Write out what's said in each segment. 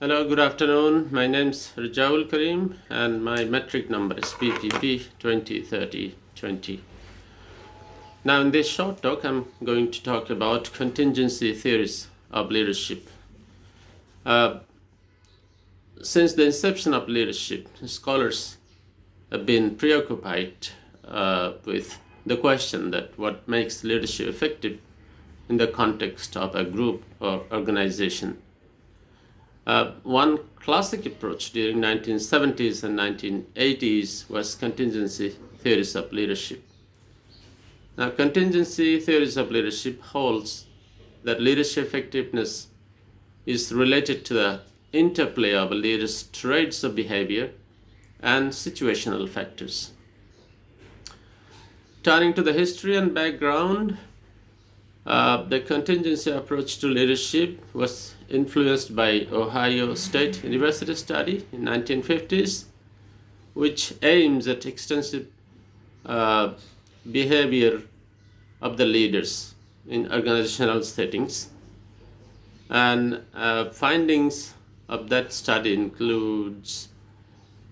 Hello, good afternoon. My name's Rajaul Karim and my metric number is PPP 203020. Now, in this short talk, I'm going to talk about contingency theories of leadership. Since the inception of leadership, scholars have been preoccupied with the question that what makes leadership effective in the context of a group or organization. One classic approach during 1970s and 1980s was contingency theories of leadership. Now, contingency theories of leadership holds that leadership effectiveness is related to the interplay of a leader's traits of behavior and situational factors. Turning to the history and background, the contingency approach to leadership was influenced by Ohio State University study in 1950s, which aims at extensive behavior of the leaders in organizational settings. And findings of that study includes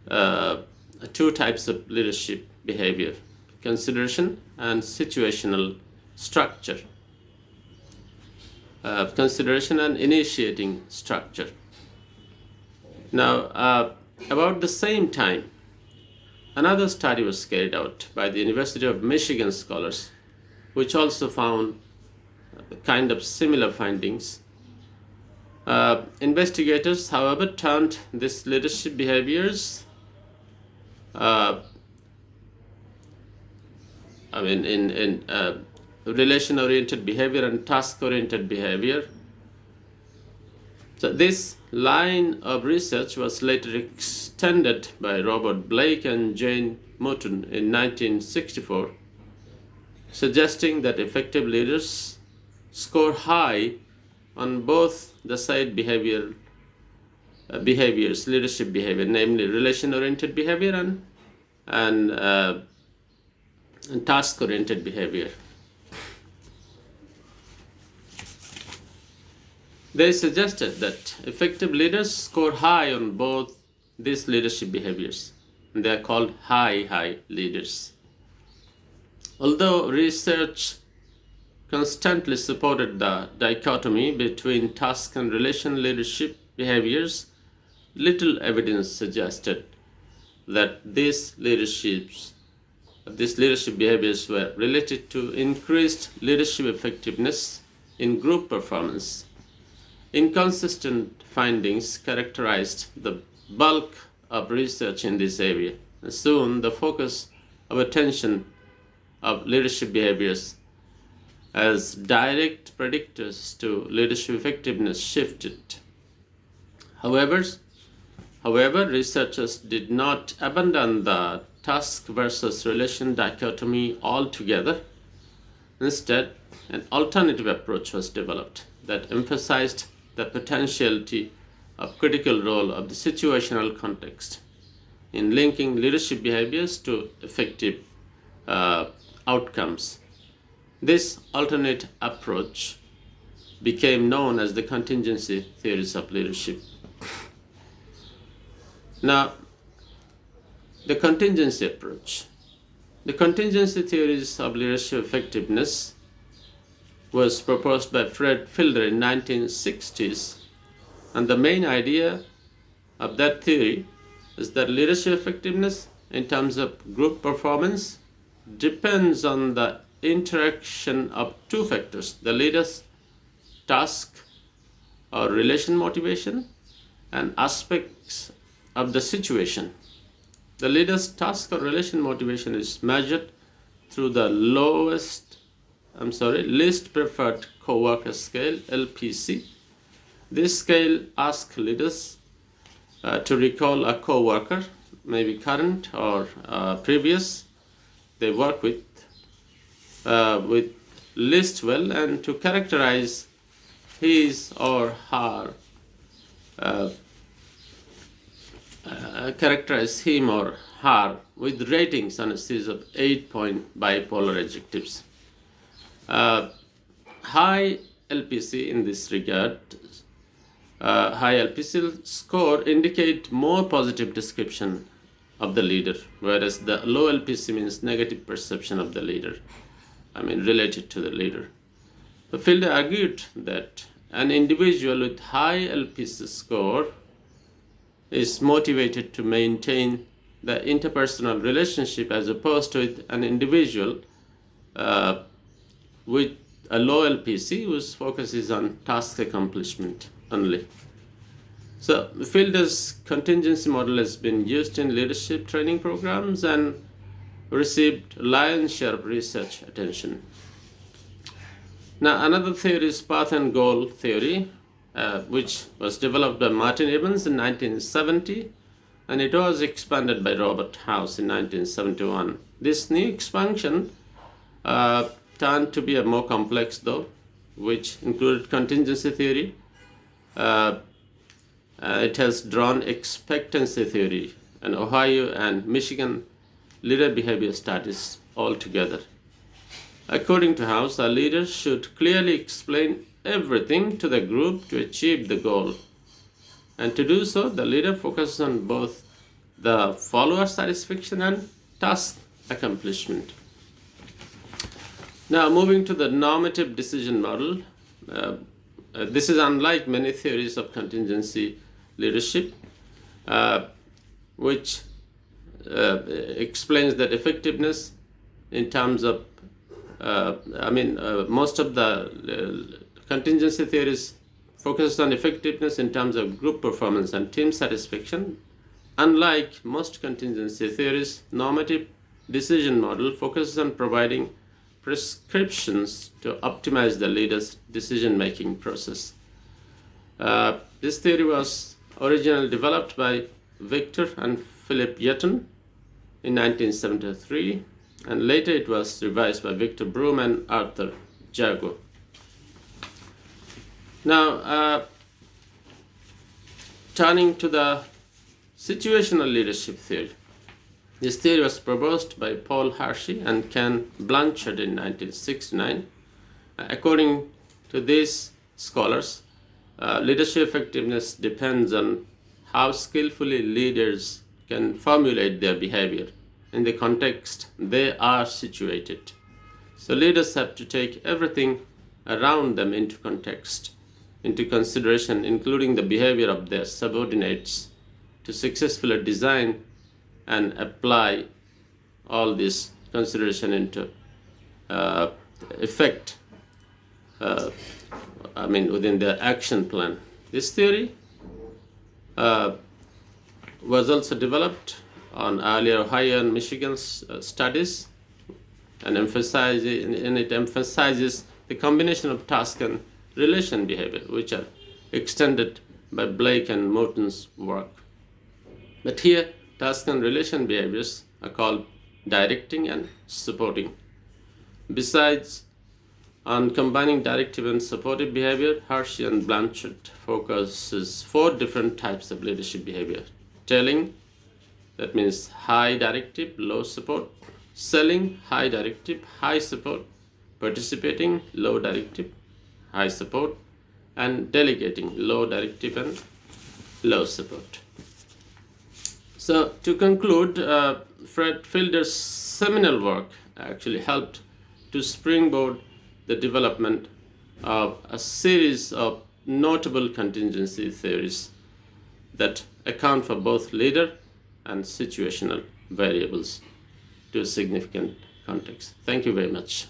two types of leadership behavior: consideration and situational structure. Consideration and initiating structure. Now, about the same time, another study was carried out by the University of Michigan scholars, which also found kind of similar findings. Investigators, however, turned these leadership behaviors in relation-oriented behavior and task-oriented behavior. So this line of research was later extended by Robert Blake and Jane Mouton in 1964, suggesting that effective leaders score high on both the side behaviors, leadership behavior, namely relation-oriented behavior and task-oriented behavior. They suggested that effective leaders score high on both these leadership behaviors, and they are called high leaders. Although research constantly supported the dichotomy between task and relation leadership behaviors, little evidence suggested that these leadership behaviors were related to increased leadership effectiveness in group performance. Inconsistent findings characterized the bulk of research in this area, and soon the focus of attention of leadership behaviors as direct predictors to leadership effectiveness shifted. However, researchers did not abandon the task versus relation dichotomy altogether. Instead, an alternative approach was developed that emphasized the potentiality of critical role of the situational context in linking leadership behaviors to effective outcomes. This alternate approach became known as the contingency theories of leadership. Now, the contingency approach. The contingency theories of leadership effectiveness was proposed by Fred Fielder in 1960s, and the main idea of that theory is that leadership effectiveness in terms of group performance depends on the interaction of two factors: the leader's task or relation motivation and aspects of the situation. The leader's task or relation motivation is measured through the least preferred coworker scale, LPC. This scale asks leaders to recall a coworker, maybe current or previous, they work with least well, and to characterize his or her characterize him or her with ratings on a series of 8-point bipolar adjectives. High LPC in this regard high LPC score indicate more positive description of the leader, whereas the low LPC means negative perception of the leader, related to the leader. The Fielder argued that an individual with high LPC score is motivated to maintain the interpersonal relationship as opposed to with an individual with a low LPC whose focus is on task accomplishment only. So Fielder's contingency model has been used in leadership training programs and received lion's share of research attention. Now another theory is path and goal theory, which was developed by Martin Evans in 1970, and it was expanded by Robert House in 1971. This new expansion turned to be a more complex though, which included contingency theory. It has drawn expectancy theory and Ohio and Michigan leader behavior studies all together. According to House, a leader should clearly explain everything to the group to achieve the goal. And to do so, the leader focuses on both the follower satisfaction and task accomplishment. Now, moving to the normative decision model. This is unlike many theories of contingency leadership, which explains that effectiveness in terms of, most of the contingency theories focus on effectiveness in terms of group performance and team satisfaction. Unlike most contingency theories, normative decision model focuses on providing prescriptions to optimize the leader's decision-making process. This theory was originally developed by Victor and Philip Yetton in 1973, and later it was revised by Victor Broom and Arthur Jago. Now, turning to the situational leadership theory. This theory was proposed by Paul Hershey and Ken Blanchard in 1969. According to these scholars, leadership effectiveness depends on how skillfully leaders can formulate their behavior in the context they are situated. So leaders have to take everything around them into consideration, including the behavior of their subordinates, to successfully design and apply all this consideration into effect within their action plan. This theory was also developed on earlier Ohio and Michigan studies, and it emphasizes the combination of task and relation behavior, which are extended by Blake and Morton's work. But here, task and relation behaviors are called directing and supporting. Besides on combining directive and supportive behavior, Hershey and Blanchard focuses 4 different types of leadership behavior. Telling, that means high directive, low support. Selling, high directive, high support. Participating, low directive, high support. And delegating, low directive and low support. So to conclude, Fred Fielder's seminal work actually helped to springboard the development of a series of notable contingency theories that account for both leader and situational variables to a significant context. Thank you very much.